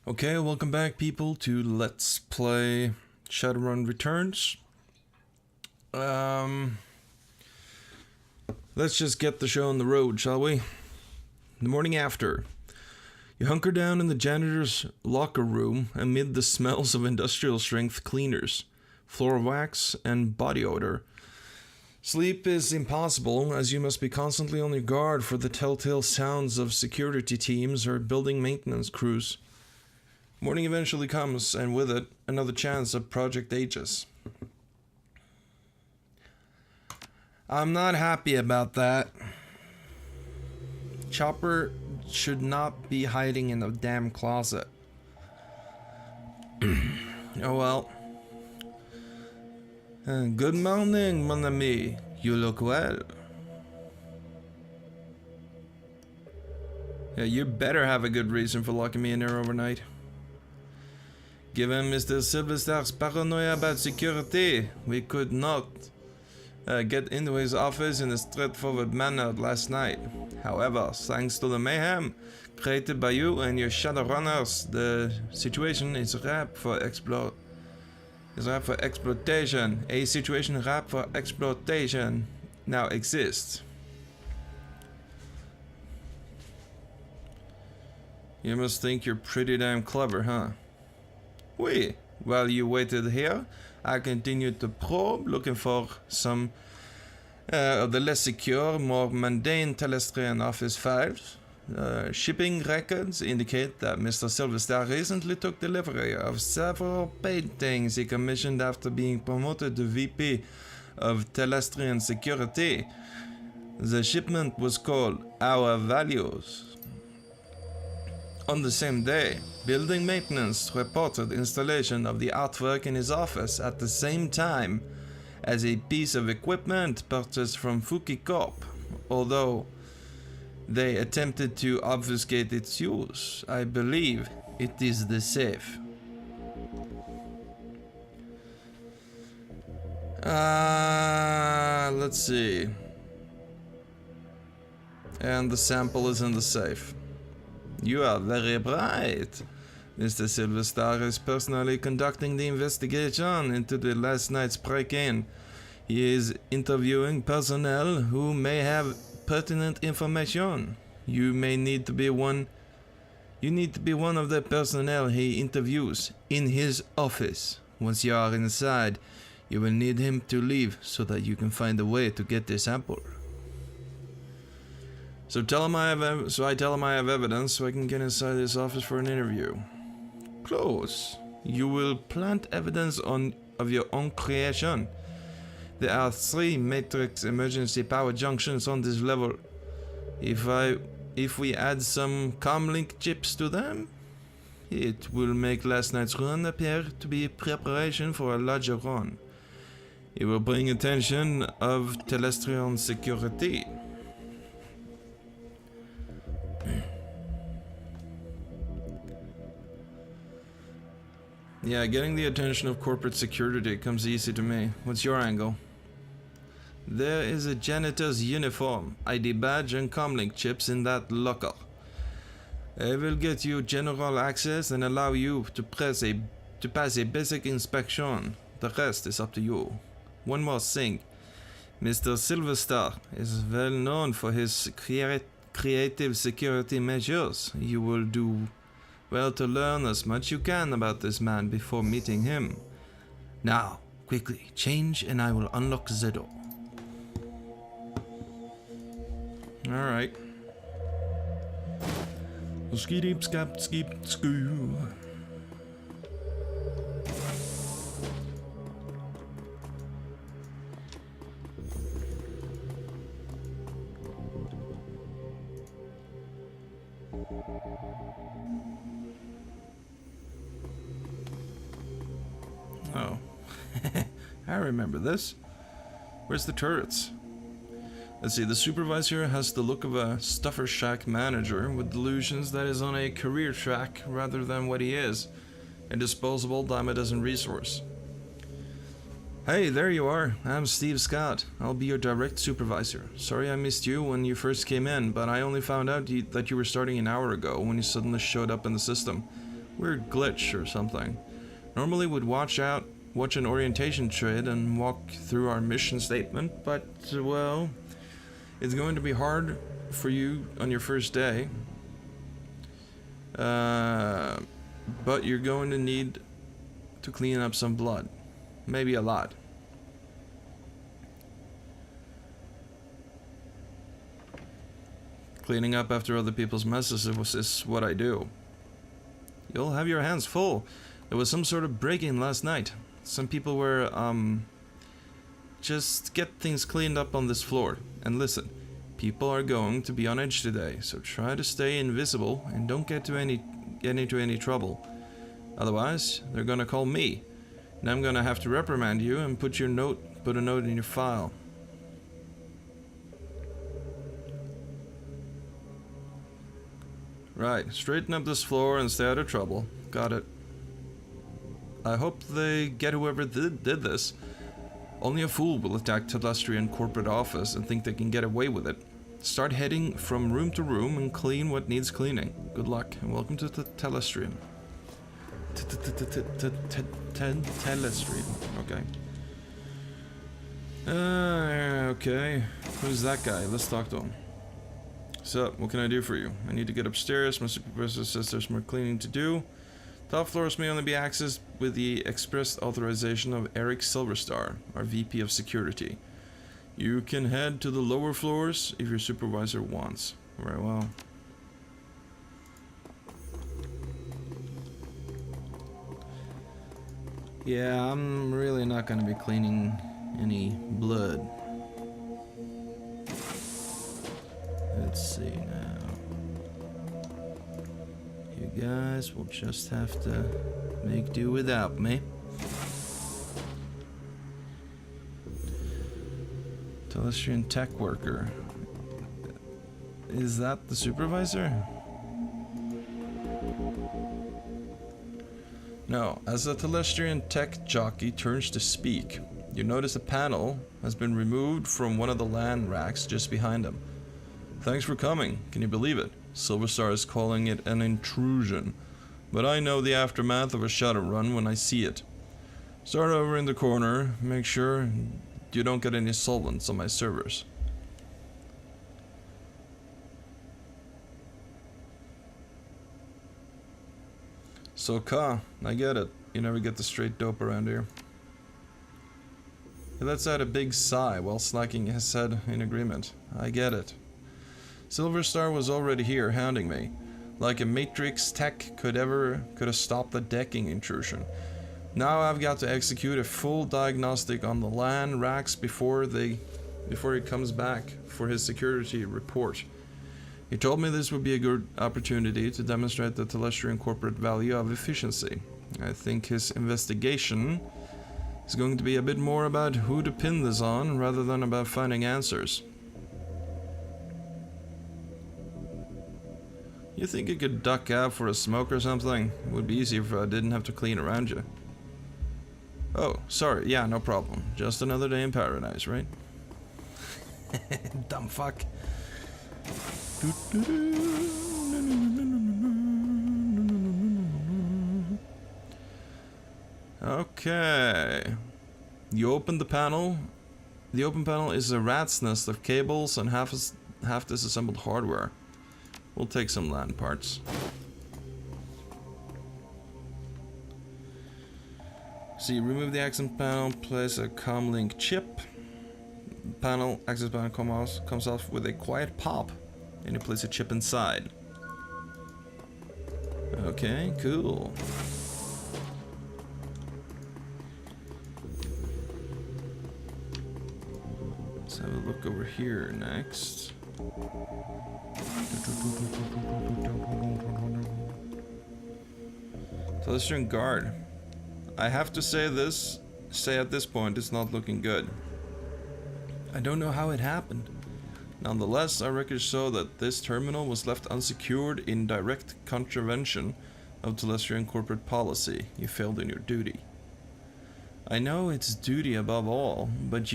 Okay, welcome back people to Let's Play Shadowrun Returns. Let's just get the show on the road, shall we? The morning after, you hunker down in the janitor's locker room amid the smells of industrial strength cleaners, floor wax, and body odor. Sleep is impossible, as you must be constantly on your guard for the telltale sounds of security teams or building maintenance crews. Morning eventually comes, and with it, another chance of Project Aegis. I'm not happy about that. Chopper should not be hiding in a damn closet. Oh well. Good morning, mon ami. You look well. Yeah, you better have a good reason for locking me in there overnight. Given Mr. Silverstar's paranoia about security, we could not get into his office in a straightforward manner last night. However, thanks to the mayhem created by you and your Shadowrunners, the situation is ripe for exploitation. A situation ripe for exploitation now exists. You must think you're pretty damn clever, huh? Oui, while you waited here, I continued to probe, looking for some of the less secure, more mundane Telestrian office files. Shipping records indicate that Mr. Silverstar recently took delivery of several paintings he commissioned after being promoted to VP of Telestrian Security. The shipment was called Our Values. On the same day, building maintenance reported installation of the artwork in his office at the same time as a piece of equipment purchased from Fuki Corp. Although they attempted to obfuscate its use, I believe it is the safe. Let's see. And the sample is in the safe. You are very bright. Mr. Silverstar is personally conducting the investigation into the last night's break-in. He is interviewing personnel who may have pertinent information. You need to be one of the personnel he interviews in his office. Once you are inside, you will need him to leave so that you can find a way to get the sample. So I tell him I have evidence so I can get inside his office for an interview. Close. You will plant evidence of your own creation. There are 3 matrix emergency power junctions on this level. If we add some comlink chips to them, it will make last night's run appear to be preparation for a larger run. It will bring attention of Telestrian security. Yeah, getting the attention of corporate security comes easy to me. What's your angle? There is a janitor's uniform, ID badge and comlink chips in that locker. I will get you general access and allow you to pass a basic inspection. The rest is up to you. One more thing. Mr. Silverstar is well known for his creative security measures. You will do well to learn as much you can about this man before meeting him. Now, quickly, change and I will unlock the door. Alright. Skeep scap skeep skoo. Oh, I remember this. Where's the turrets? Let's see, the supervisor has the look of a stuffer shack manager with delusions that is on a career track rather than what he is, a disposable dime-a-dozen resource. Hey, there you are. I'm Steve Scott. I'll be your direct supervisor. Sorry I missed you when you first came in, but I only found out that you were starting an hour ago when you suddenly showed up in the system. Weird glitch or something. Normally we'd watch an orientation trade and walk through our mission statement, but, well, it's going to be hard for you on your first day. But you're going to need to clean up some blood. Maybe a lot. Cleaning up after other people's messes is what I do. You'll have your hands full. There was some sort of break-in last night. Some people were, just get things cleaned up on this floor. And listen, people are going to be on edge today, so try to stay invisible and don't get into any trouble. Otherwise, they're gonna call me, and I'm gonna have to reprimand you and put a note in your file. Right, straighten up this floor and stay out of trouble. Got it. I hope they get whoever did this. Only a fool will attack Telestrian corporate office and think they can get away with it. Start heading from room to room and clean what needs cleaning. Good luck and welcome to the Telestrian. Telestrian. Okay. Okay. Who's that guy? Let's talk to him. So, what can I do for you? I need to get upstairs. My supervisor says there's more cleaning to do. Top floors may only be accessed with the express authorization of Eric Silverstar, our VP of Security. You can head to the lower floors if your supervisor wants. Very well. Yeah, I'm really not going to be cleaning any blood. Let's see now. You guys will just have to make do without me. Telestrian tech worker. Is that the supervisor? No, as the Telestrian tech jockey turns to speak, you notice a panel has been removed from one of the land racks just behind him. Thanks for coming. Can you believe it? Silverstar is calling it an intrusion, but I know the aftermath of a Shadowrun when I see it. Start over in the corner. Make sure you don't get any solvents on my servers. So, I get it. You never get the straight dope around here. He lets out a big sigh while slacking his head in agreement. I get it. Silverstar was already here, hounding me. Like a Matrix tech could have stopped the decking intrusion. Now I've got to execute a full diagnostic on the LAN racks before he comes back for his security report. He told me this would be a good opportunity to demonstrate the Telestrian corporate value of efficiency. I think his investigation is going to be a bit more about who to pin this on rather than about finding answers. You think you could duck out for a smoke or something? It would be easier if I didn't have to clean around you. Oh, sorry, yeah, no problem. Just another day in paradise, right? Dumb fuck. Okay. You open the panel. The open panel is a rat's nest of cables and half disassembled hardware. We'll take some LAN parts. So you remove the access panel, place a comlink chip. Access panel comes off with a quiet pop, and you place a chip inside. Okay, cool. Let's have a look over here next. Telestrian guard. I have to say at this point, it's not looking good. I don't know how it happened. Nonetheless, our records show that this terminal was left unsecured in direct contravention of Telestrian corporate policy. You failed in your duty. I know it's duty above all, but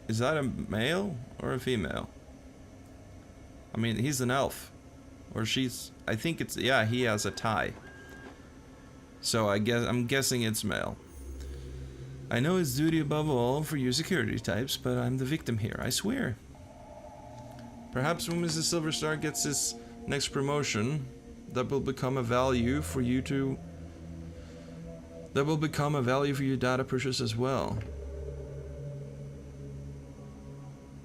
is that a male or a female? I mean, he's an elf. Or she's, I think it's, yeah, he has a tie. So I'm guessing it's male. I know it's duty above all for you security types, but I'm the victim here, I swear. Perhaps when Mrs. Silverstar gets his next promotion, that will become a value for you to... That will become a value for your data pushers as well.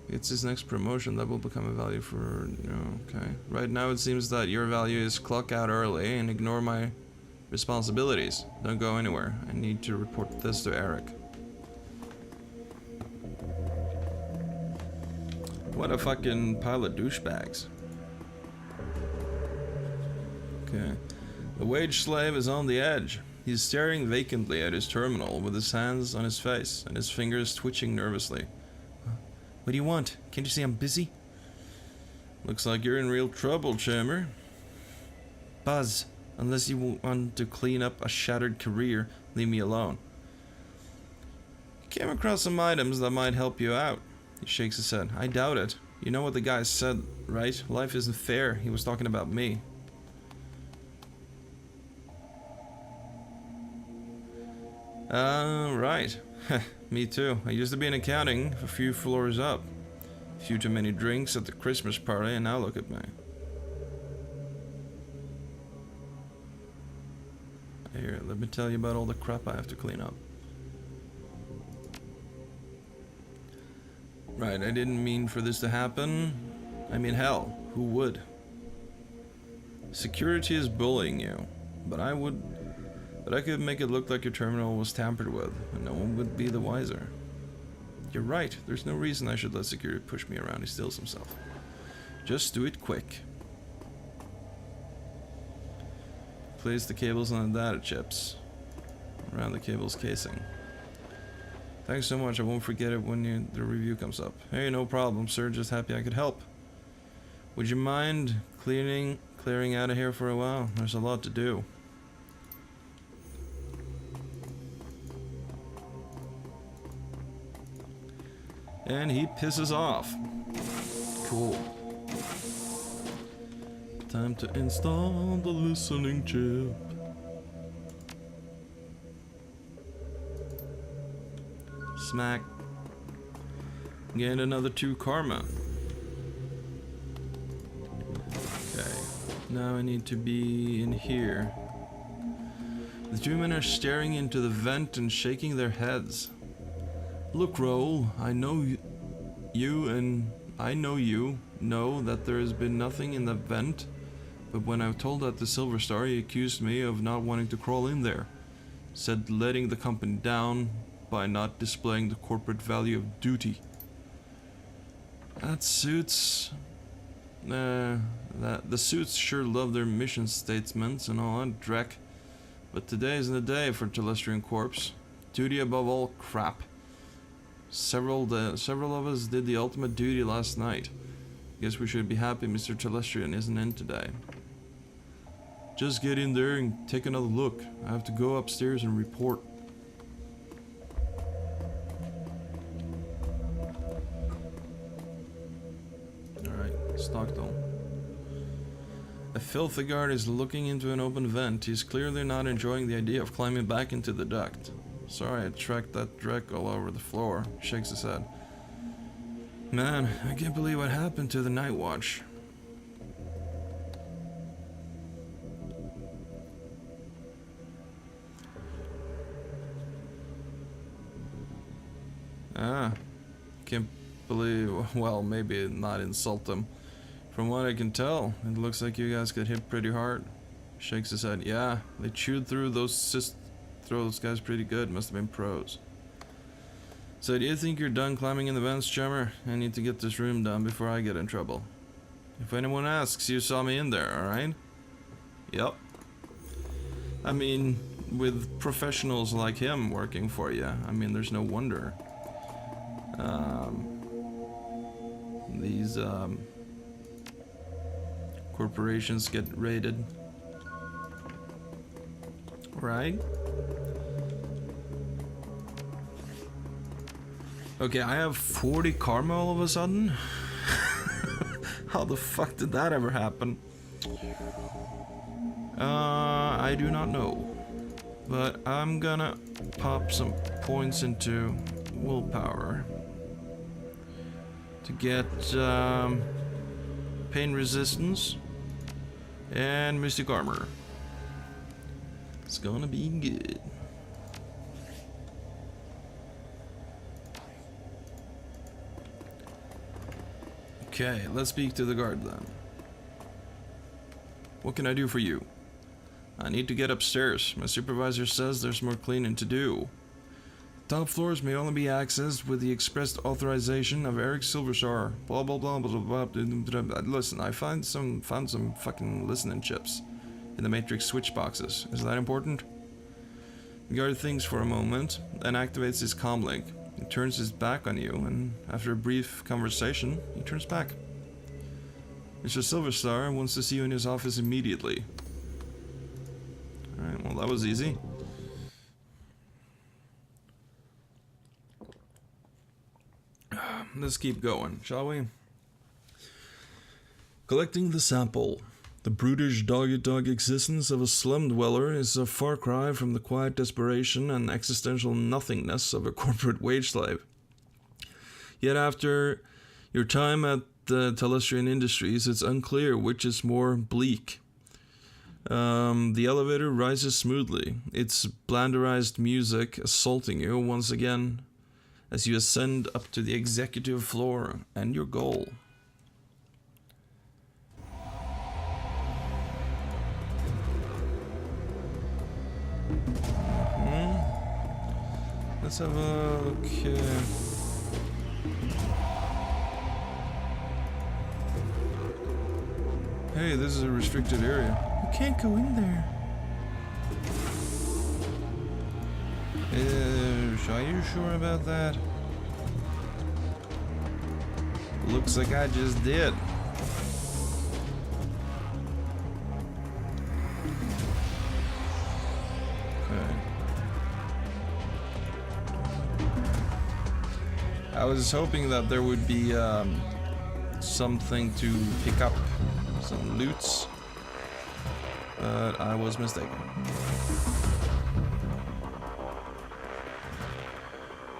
It's his next promotion, that will become a value for... okay. Right now it seems that your value is clock out early and ignore my responsibilities. Don't go anywhere. I need to report this to Eric. What a fucking pile of douchebags. Okay. The wage slave is on the edge. He's staring vacantly at his terminal with his hands on his face and his fingers twitching nervously. What do you want? Can't you see I'm busy? Looks like you're in real trouble, Chamber. Buzz, unless you want to clean up a shattered career, leave me alone. Came across some items that might help you out. He shakes his head. I doubt it. You know what the guy said, right? Life isn't fair. He was talking about me. Right. Me too. I used to be in accounting, a few floors up. A few too many drinks at the Christmas party, and now look at me. Here, let me tell you about all the crap I have to clean up. Right, I didn't mean for this to happen. I mean, hell, who would? Security is bullying you, but I could make it look like your terminal was tampered with, and no one would be the wiser. You're right, there's no reason I should let security push me around. He steals himself. Just do it quick. Place the cables on the data chips around the cable's casing. Thanks so much, I won't forget it when the review comes up. Hey, no problem, sir, just happy I could help. Would you mind clearing out of here for a while? There's a lot to do. And he pisses off. Cool. Time to install the listening chip. Smack. Gained another 2 karma. Okay. Now I need to be in here. The 2 men are staring into the vent and shaking their heads. Look, Raoul, I know you and I know you know that there has been nothing in the vent, but when I told that to Silver Star, he accused me of not wanting to crawl in there. Said letting the company down by not displaying the corporate value of duty. That suits... the suits sure love their mission statements and all that dreck, but today isn't the day for Telestrian Corps. Duty above all crap. Several of us did the ultimate duty last night. Guess we should be happy Mr. Telestrian isn't in today. Just get in there and take another look. I have to go upstairs and report. Alright, Stockton. A filthy guard is looking into an open vent. He's clearly not enjoying the idea of climbing back into the duct. Sorry, I tracked that dreck all over the floor. Shakes his head. Man, I can't believe what happened to the night watch. Can't believe, well, maybe not insult them. From what I can tell, it looks like you guys got hit pretty hard. Shakes his head. Yeah, they chewed through those guys pretty good. Must have been pros. So do you think you're done climbing in the vents, chummer? I need to get this room done before I get in trouble. If anyone asks, you saw me in there, alright? Yep. I mean, with professionals like him working for you, I mean, there's no wonder. These corporations get raided. Right? Okay, I have 40 karma all of a sudden? How the fuck did that ever happen? I do not know. But I'm gonna pop some points into willpower to get pain resistance and mystic armor. It's gonna be good. Okay, let's speak to the guard then. What can I do for you? I need to get upstairs. My supervisor says there's more cleaning to do. Top floors may only be accessed with the expressed authorization of Eric Silverstar. Blah blah blah blah blah blah. Listen, I found some fucking listening chips in the matrix switch boxes. Is that important? The guard thinks for a moment, then activates his comlink. He turns his back on you, and after a brief conversation, he turns back. Mr. Silverstar wants to see you in his office immediately. Alright, well that was easy. Let's keep going, shall we? Collecting the sample. The brutish dog-eat-dog existence of a slum dweller is a far cry from the quiet desperation and existential nothingness of a corporate wage slave. Yet after your time at the Telestrian Industries, it's unclear which is more bleak. The elevator rises smoothly, its blanderized music assaulting you once again as you ascend up to the executive floor and your goal. Let's have a look here. Hey, this is a restricted area. You can't go in there. Are you sure about that? Looks like I just did. Okay. I was hoping that there would be something to pick up, some loots, but I was mistaken.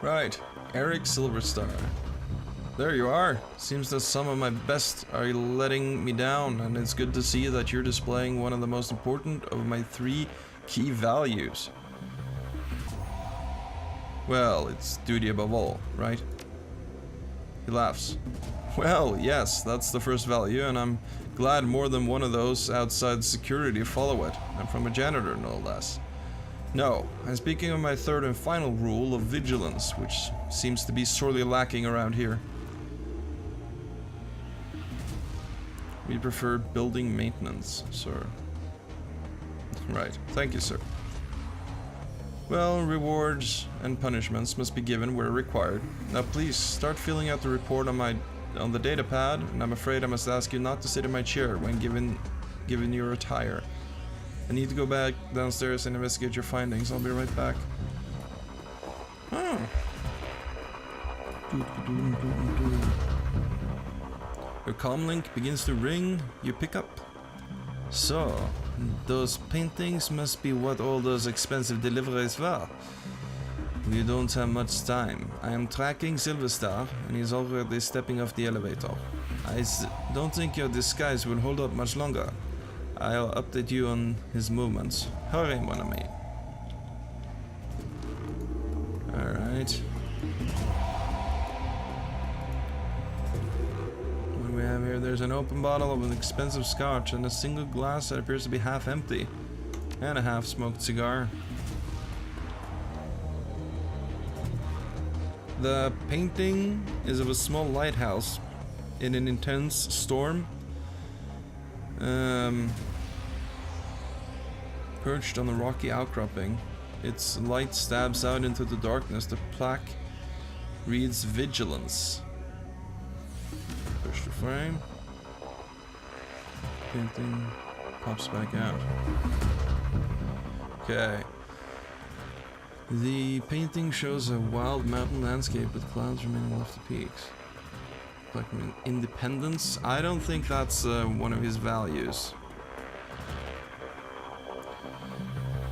Right, Eric Silverstar. There you are. Seems that some of my best are letting me down, and it's good to see that you're displaying one of the most important of my 3 key values. Well, it's duty above all, right? He laughs. Well, yes, that's the first value, and I'm glad more than one of those outside security follow it, and from a janitor no less. No, I'm speaking of my 3rd and final rule of vigilance, which seems to be sorely lacking around here. We prefer building maintenance, sir. Right, thank you, sir. Well, rewards and punishments must be given where required. Now please, start filling out the report on the data pad, and I'm afraid I must ask you not to sit in my chair when given your attire. I need to go back downstairs and investigate your findings. I'll be right back. Oh. Your comlink begins to ring. You pick up. So, those paintings must be what all those expensive deliveries were. We don't have much time. I am tracking Silverstar, and he's already stepping off the elevator. I don't think your disguise will hold up much longer. I'll update you on his movements. Hurry, mon ami. Alright. What do we have here? There's an open bottle of an expensive scotch and a single glass that appears to be half empty. And a half-smoked cigar. The painting is of a small lighthouse in an intense storm. Perched on a rocky outcropping, its light stabs out into the darkness. The plaque reads Vigilance. Push the frame. Painting pops back out. Okay. The painting shows a wild mountain landscape with clouds remaining lofty peaks. Like Independence? I don't think that's one of his values.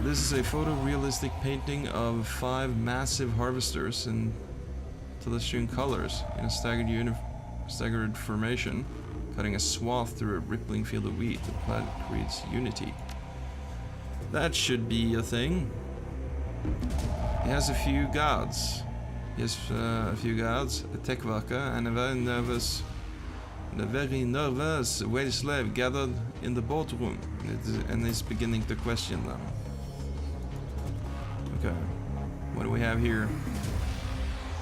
This is a photorealistic painting of 5 massive harvesters in celestial colors in a staggered formation, cutting a swath through a rippling field of wheat. The planet creates unity. That should be a thing. He has a few guards. A techworker, and a very nervous wage slave gathered in the boardroom, and is beginning to question them. Okay, what do we have here?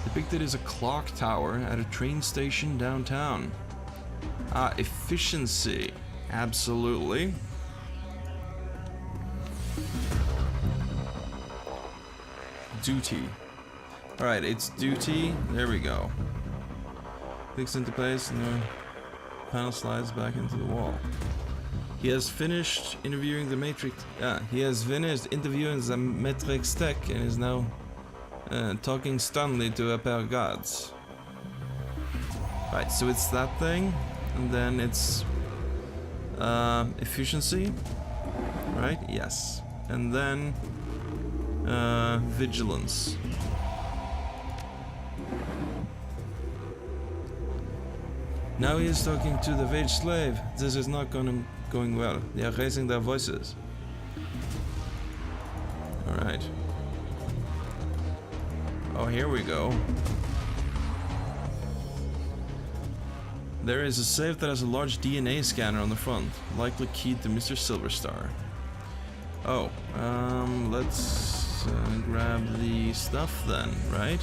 Depicted is a clock tower at a train station downtown. Ah, efficiency. Absolutely. Duty. Alright, it's duty. There we go. Clicks into place and the panel slides back into the wall. He has finished interviewing the Matrix. He has finished interviewing the Matrix tech and is now talking sternly to a pair of guards. Right, so it's that thing, and then it's efficiency, right? Yes, and then vigilance. Now he is talking to the wage slave. This is not going well. They are raising their voices. Alright. Oh, here we go. There is a safe that has a large DNA scanner on the front, likely keyed to Mr. Silverstar. Oh, let's grab the stuff then, right?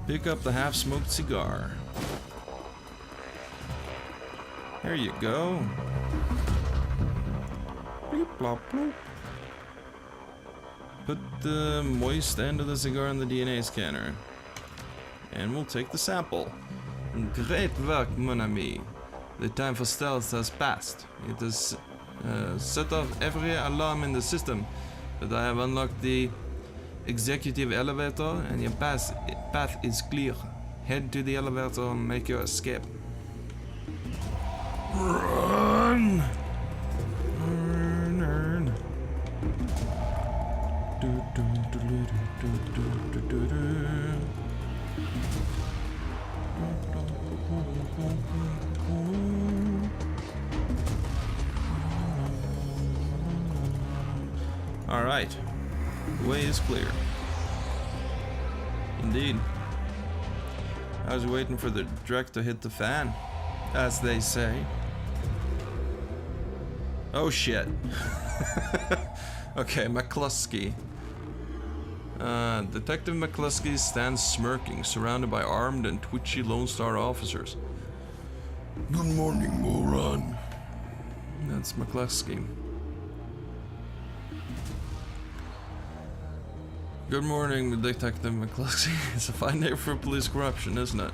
Pick up the half-smoked cigar. There you go. Bloop, blop, bloop. Put the moist end of the cigar in the DNA scanner. And we'll take the sample. Great work, mon ami. The time for stealth has passed. It has set off every alarm in the system, but I have unlocked the executive elevator and your path is clear. Head to the elevator and make your escape. Run! Run. All right, the way is clear. Indeed. I was waiting for the direct to hit the fan, as they say. Oh shit. Okay, McCluskey. Detective McCluskey stands smirking, surrounded by armed and twitchy Lone Star officers. Good morning, moron. That's McCluskey. Good morning, Detective McCluskey. It's a fine day for police corruption, isn't it?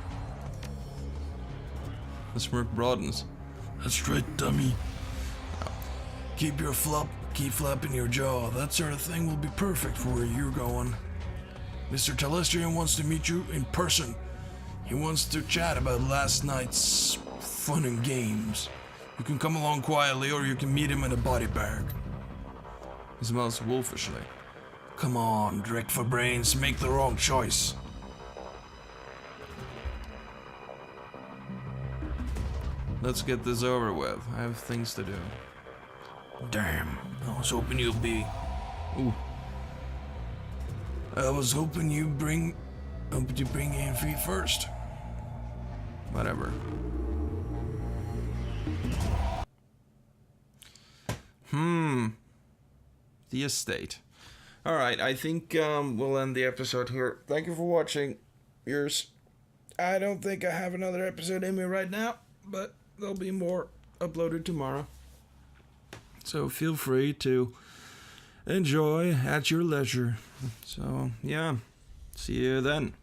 The smirk broadens. That's right, dummy. Keep flapping your jaw. That sort of thing will be perfect for where you're going. Mr. Telestrian wants to meet you in person. He wants to chat about last night's fun and games. You can come along quietly, or you can meet him in a body bag. He smells wolfishly. Come on, direct for brains, make the wrong choice. Let's get this over with. I have things to do. Damn, I was hoping you'd be... Ooh. I was hoping you'd bring in feet first. Whatever. The estate. Alright, I think we'll end the episode here. Thank you for watching. Yours. I don't think I have another episode in me right now, but there'll be more uploaded tomorrow. So feel free to enjoy at your leisure. So, yeah. See you then.